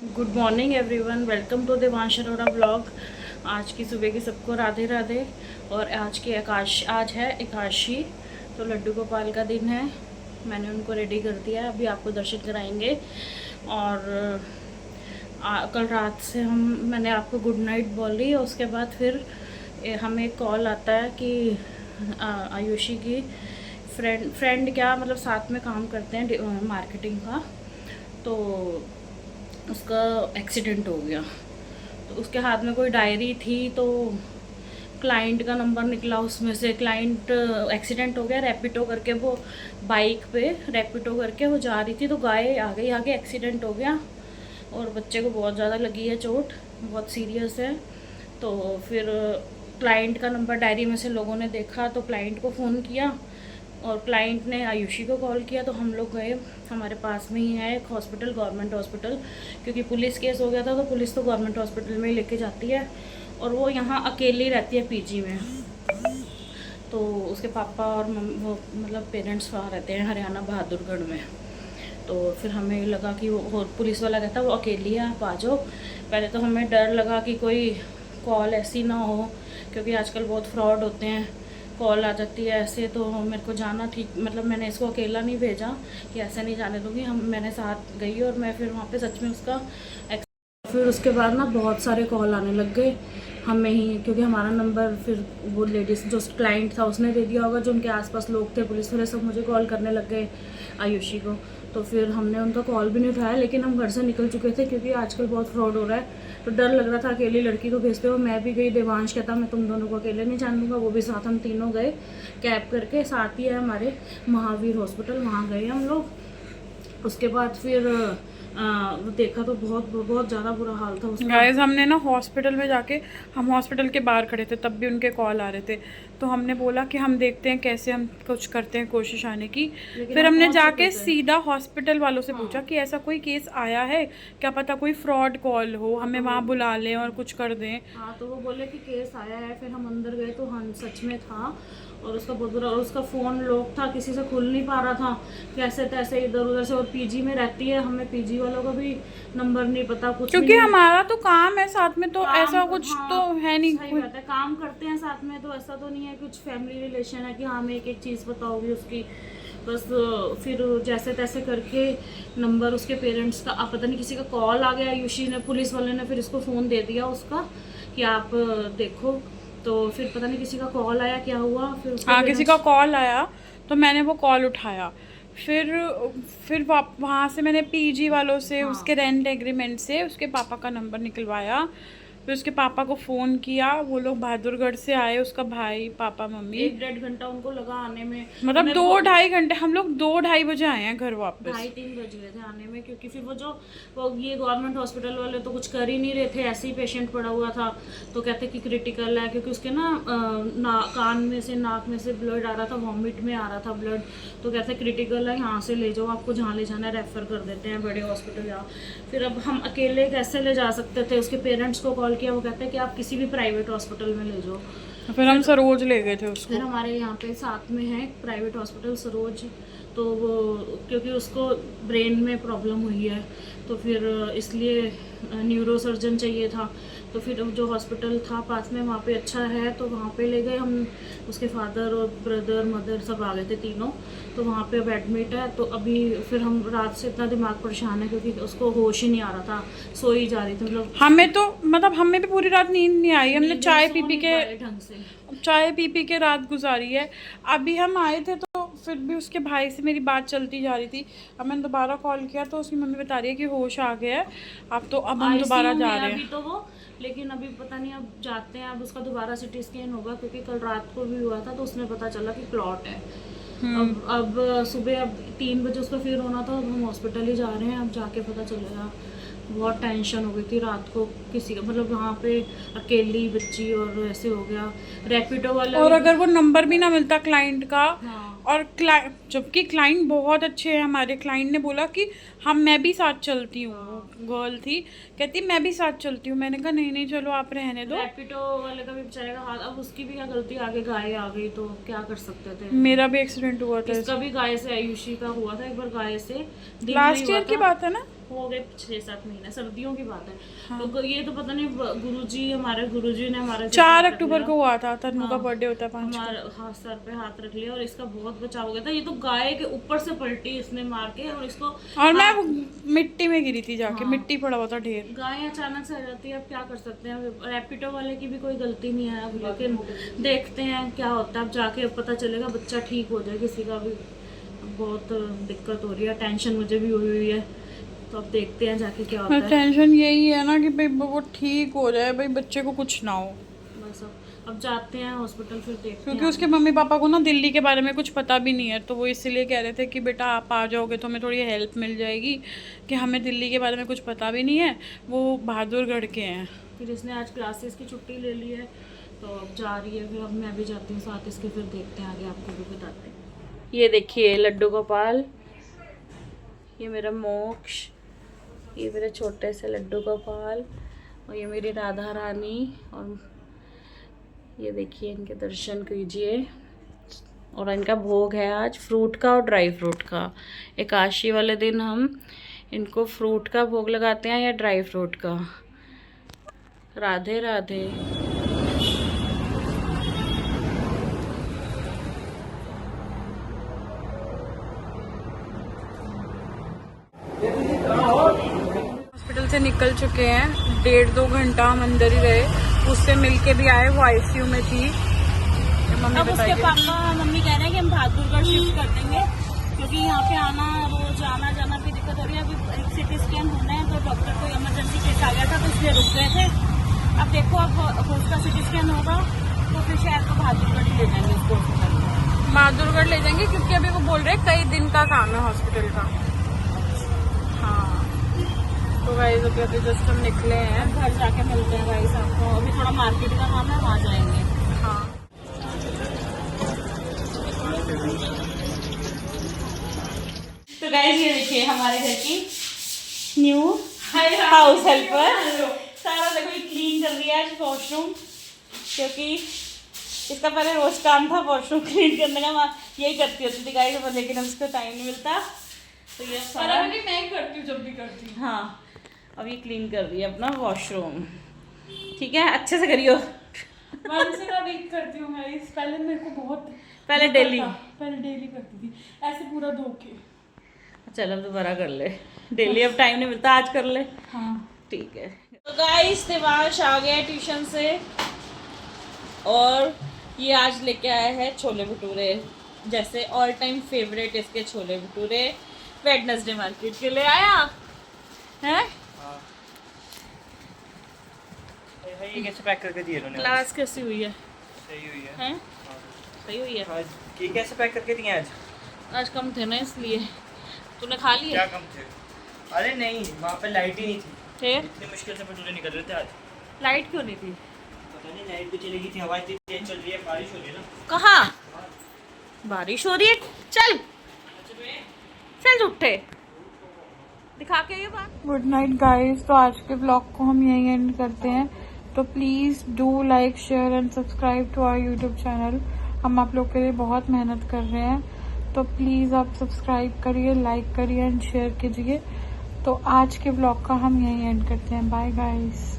Good morning everyone, welcome to Devansh Arora blog. आज की सुबह की सबको राधे राधे। और आज है एकादशी, तो लड्डू गोपाल का दिन है। मैंने उनको रेडी कर दिया, अभी आपको दर्शन कराएंगे। और कल रात से मैंने आपको गुड नाइट बोली, और उसके बाद फिर हमें कॉल आता है कि आयुषी की फ्रेंड क्या मतलब साथ में काम करते हैं मार्केटिंग का, तो उसका एक्सीडेंट हो गया। तो उसके हाथ में कोई डायरी थी, तो क्लाइंट का नंबर निकला उसमें से। क्लाइंट एक्सीडेंट हो गया, रैपिडो करके वो बाइक पे रैपिडो करके वो जा रही थी, तो गाय आ गई आगे, एक्सीडेंट हो गया। और बच्चे को बहुत ज़्यादा लगी है चोट, बहुत सीरियस है। तो फिर क्लाइंट का नंबर डायरी में से लोगों ने देखा, तो क्लाइंट को फ़ोन किया और क्लाइंट ने आयुषी को कॉल किया। तो हम लोग गए, हमारे पास में ही है एक हॉस्पिटल, गवर्नमेंट हॉस्पिटल, क्योंकि पुलिस केस हो गया था तो पुलिस तो गवर्नमेंट हॉस्पिटल में ही लेके जाती है। और वो यहाँ अकेली रहती है पीजी में, तो उसके पापा और वो मतलब पेरेंट्स वहाँ रहते हैं हरियाणा बहादुरगढ़ में। तो फिर हमें लगा कि वो पुलिस वाला कहता वो अकेली है, आप आ जाओ। पहले तो हमें डर लगा कि कोई कॉल ऐसी ना हो, क्योंकि आजकल बहुत फ्रॉड होते हैं, कॉल आ जाती है ऐसे। तो मेरे को जाना ठीक, मतलब मैंने इसको अकेला नहीं भेजा कि ऐसे नहीं जाने दूँगी, मैंने साथ गई। और मैं फिर वहाँ पे सच में उसका फिर उसके बाद ना बहुत सारे कॉल आने लग गए हमें ही, क्योंकि हमारा नंबर फिर वो लेडीज़ जो क्लाइंट था उसने दे दिया होगा, जो उनके आसपास लोग थे पुलिस वाले सब मुझे कॉल करने लग गए आयुषी को। तो फिर हमने उनका कॉल भी नहीं उठाया, लेकिन हम घर से निकल चुके थे क्योंकि आजकल बहुत फ्रॉड हो रहा है। तो डर लग रहा था अकेली लड़की को भेजते हुए। मैं भी गई, देवांश कहता मैं तुम दोनों को अकेले नहीं जान दूँगा, वो भी साथ। हम तीनों गए कैब करके, साथ ही है हमारे महावीर हॉस्पिटल, वहाँ गए हम लोग। उसके बाद फिर वो देखा तो बहुत बहुत ज़्यादा बुरा हाल था उसका। गाइस हमने ना हॉस्पिटल में जाके, हम हॉस्पिटल के बाहर खड़े थे तब भी उनके कॉल आ रहे थे। तो हमने बोला कि हम देखते हैं कैसे हम कुछ करते हैं, कोशिश आने की। लेकिन फिर हम हमने पहुंच चुके जाके थे। सीधा हॉस्पिटल वालों से पूछा हाँ कि ऐसा कोई केस आया है क्या, पता कोई फ्रॉड कॉल हो, हाँ, हमें तो वो वहाँ बुला लें और कुछ कर दें। हाँ तो वो बोले कि केस आया है। फिर हम अंदर गए तो हाँ सच में था। और उसका बहुत बुरा, और उसका फ़ोन लॉक था, किसी से खुल नहीं पा रहा था, कैसे तैसे इधर उधर से। और पीजी में रहती है, हमें पीजी वालों का भी नंबर नहीं पता, कुछ भी क्योंकि नहीं। हमारा तो काम है साथ में, तो काम ऐसा कुछ तो हाँ है नहीं सही कोई। बात है, काम करते हैं साथ में, तो ऐसा तो नहीं है कुछ फैमिली रिलेशन है कि हाँ मैं एक एक चीज़ बताऊंगी उसकी। बस फिर जैसे तैसे करके नंबर उसके पेरेंट्स का, आप पता नहीं किसी का कॉल आ गया आयुषी ने, पुलिस वाले ने फिर इसको फ़ोन दे दिया उसका कि आप देखो। तो फिर पता नहीं किसी का कॉल आया, क्या हुआ, फिर उसके हाँ, किसी का पेरेंट्स। कॉल आया तो मैंने वो कॉल उठाया। फिर वहाँ से मैंने पीजी वालों से, हाँ उसके रेंट एग्रीमेंट से उसके पापा का नंबर निकलवाया। फिर उसके पापा को फ़ोन किया, वो लोग बहादुरगढ़ से आए, उसका भाई, पापा, मम्मी। 1-1.5 घंटा उनको लगा आने में। मतलब मैं दो ढाई घंटे, हम लोग 2 ढाई बजे आए हैं घर वापस। 2:30-3 बज गए थे आने में, क्योंकि फिर वो ये गवर्नमेंट हॉस्पिटल वाले तो कुछ कर ही नहीं रहे थे, ऐसे ही पेशेंट पड़ा हुआ था। तो कहते कि क्रिटिकल है, क्योंकि उसके ना कान में से, नाक में से ब्लड आ रहा था, वॉमिट में आ रहा था ब्लड। तो कहते क्रिटिकल है, यहाँ से ले जाओ, आपको जहाँ ले जाना है रेफ़र कर देते हैं, बड़े हॉस्पिटल जाओ। फिर अब हम अकेले कैसे ले जा सकते थे, उसके पेरेंट्स को कॉल किया, वो कहते हैं कि आप किसी भी प्राइवेट हॉस्पिटल में ले जाओ। फिर हम सरोज ले गए थे फिर उसको। हमारे यहाँ पे साथ में है प्राइवेट हॉस्पिटल सरोज। तो वो क्योंकि उसको ब्रेन में प्रॉब्लम हुई है, तो फिर इसलिए न्यूरो सर्जन चाहिए था। तो फिर जो हॉस्पिटल था पास में, वहाँ पे अच्छा है, तो वहाँ पे ले गए हम। उसके फादर और ब्रदर मदर सब आ गए थे तीनों। तो वहाँ पे अब एडमिट है। तो अभी फिर हम रात से इतना दिमाग परेशान है, क्योंकि उसको होश ही नहीं आ रहा था, सोई जा रही थी मतलब। हमें तो मतलब हमें भी पूरी रात नींद नहीं आई, हमने नींद में चाय पी सो पी नहीं के, पाए ढंग से। रात गुजारी है। अभी हम आए थे तो फिर भी उसके भाई से मेरी बात चलती जा रही थी। अब मैंने दोबारा कॉल किया तो उसकी मम्मी बता रही है कि होश आ गया है। अब हम दोबारा आईसीयू जा में रहे अभी हैं। तो वो, लेकिन अभी पता नहीं, अब जाते हैं। अब उसका दोबारा सिटी स्कैन होगा, क्योंकि कल रात को भी हुआ था तो उसमें पता चला कि क्लॉट है। अब सुबह अब 3 बजे उसका फिर होना था, अब हम हॉस्पिटल ही जा रहे हैं, अब जाके पता चलेगा। बहुत टेंशन हो गई थी रात को, किसी का मतलब वहाँ पे अकेली बच्ची, और ऐसे हो गया। रैपिडो वाला और भी। अगर वो नंबर भी ना मिलता क्लाइंट का, हाँ और जबकि क्लाइंट बहुत अच्छे हैं हमारे, क्लाइंट ने बोला कि मैं भी साथ चलती हूँ। वो हाँ, गर्ल थी, कहती मैं भी साथ चलती हूँ। मैंने कहा नहीं नहीं चलो आप रहने दो। रैपिडो वाले का भी बेचारे का हाथ, अब उसकी भी क्या गलती, आगे गाय आ गई तो क्या कर सकते थे। मेरा भी एक्सीडेंट हुआ था इसका ऐसे। भी गाय से, आयुषी का हुआ था एक बार गाय से, दिन में ही लास्ट हुआ ईयर की था। बात है ना। हो गए 6-7 महीने, सर्दियों की बात है। तो ये तो पता नहीं हमारे गुरुजी ने हमारा 4 अक्टूबर को हुआ था, तन्नू का हाँ, बर्थडे होता है 5 को। हमारा हाथ सर पे हाथ रख लिया और इसका बहुत बचाव हो गया था। ये तो गाय के ऊपर से पलटी इसने मार के, और इसको और मैं मिट्टी में गिरी थी जाके, हाँ। मिट्टी पड़ा हुआ था ढेर। गाय अचानक से आ जाती है, अब क्या कर सकते हैं। रैपिडो वाले की भी कोई गलती नहीं है अब, लेकिन देखते हैं क्या होता है। अब जाके अब पता चलेगा, बच्चा ठीक हो जाए। किसी का भी बहुत दिक्कत हो रही है, टेंशन मुझे भी हुई है, तो अब देखते हैं जाके क्या होता है। टेंशन यही है ना कि भाई वो ठीक हो जाए, भाई बच्चे को कुछ ना हो। बस अब जाते हैं हॉस्पिटल, फिर देखते हैं। क्योंकि उसके मम्मी पापा को ना दिल्ली के बारे में कुछ पता भी नहीं है, तो वो इसीलिए कह रहे थे कि बेटा आप आ जाओगे तो हमें थोड़ी हेल्प मिल जाएगी, कि हमें दिल्ली के बारे में कुछ पता भी नहीं है। वो बहादुरगढ़ के हैं। फिर इसने आज क्लासेस की छुट्टी ले ली है, तो अब जा रही है। फिर अब मैं भी जाती हूँ साथ इसके, फिर देखते हैं आगे, आपको भी बताते हैं। ये देखिए लड्डू गोपाल, ये मेरा मोक्ष, ये मेरे छोटे से लड्डू गोपाल, और ये मेरी राधा रानी। और ये देखिए इनके दर्शन कीजिए। और इनका भोग है आज फ्रूट का और ड्राई फ्रूट का। एकादशी वाले दिन हम इनको फ्रूट का भोग लगाते हैं या ड्राई फ्रूट का। राधे राधे। हॉस्पिटल से निकल चुके हैं, 1.5-2 घंटा हम अंदर ही रहे। उससे मिलके भी आए, वो आईसीयू में थी। मम्मी अब उसके पापा मम्मी कह रहे हैं कि हम बहादुरगढ़ शिफ्ट कर देंगे, क्योंकि यहाँ पे आना रोज आना जाना भी दिक्कत हो रही है। अभी एक सिटी स्कैन होना है, तो डॉक्टर को इमरजेंसी केस आ गया था, तो इसलिए रुक गए थे। अब देखो, अब उसका सिटी स्कैन होगा तो फिर शायद तो बहादुरगढ़ ही ले जाएंगे उसको हॉस्पिटल में। बहादुरगढ़ ले जाएंगे, क्योंकि अभी वो बोल रहे हैं कई दिन का काम है हॉस्पिटल का। हाँ, तो गाइस अभी जस्ट हम निकले हैं, घर जाके मिलते हैं गाइस आपको। अभी थोड़ा मार्केट का काम है, वहाँ जाएंगे। हाँ। तो गाइस ये देखिए हमारे घर की न्यू हाउस हेल्पर। सारा देखो ये क्लीन कर रही है आज वॉशरूम, क्योंकि इसका पहले रोज काम था वॉशरूम क्लीन करने का। यही करती होती थी गाइस, लेकिन अब उसको टाइम नहीं मिलता, तो ये सारा मैं करती हूँ जब भी करती हूँ। हाँ, अब ये क्लीन कर रही है अपना वॉशरूम। ठीक है, अच्छे से करियो। मैं वीक करती हूँ गाइस, पहले मेरे को बहुत पहले डेली करती थी ऐसे पूरा धो के। चल अब दोबारा कर ले, डेली अब टाइम नहीं मिलता, आज कर ले। हाँ ठीक है। तो गाइस देवांश आ गया ट्यूशन से, और ये आज लेके आया है छोले भटूरे। जैसे ऑल टाइम फेवरेट इसके छोले भटूरे वेडनेसडे मार्केट के लिए आया है। ये कैसे पैक करके दिए इन्होंने? क्लास कैसी हुई है? सही हुई है। हैं? सही हुई है। आज ये कैसे पैक करके दिए आज? आज कम थे ना, इसलिए। तूने खा लिए? क्या कम थे? अरे नहीं, वहाँ पे लाइट ही नहीं थी। फिर इतनी मुश्किल से भटूरे निकल रहे थे आज। लाइट क्यों नहीं थी? पता नहीं, लाइट भी चली गई थी, हवा इतनी तेज चल रही है, बारिश हो रही है ना। कहाँ बारिश हो रही है? चल चल उठे दिखा के ये बात। गुड नाइट गाइस, तो आज के ब्लॉग को हम यहीं एंड करते हैं। तो please do like share and subscribe to our YouTube channel. हम आप लोग के लिए बहुत मेहनत कर रहे हैं, तो प्लीज़ आप सब्सक्राइब करिए, लाइक करिए एंड शेयर कीजिए। तो आज के ब्लॉग का हम यहीं एंड करते हैं। Bye guys.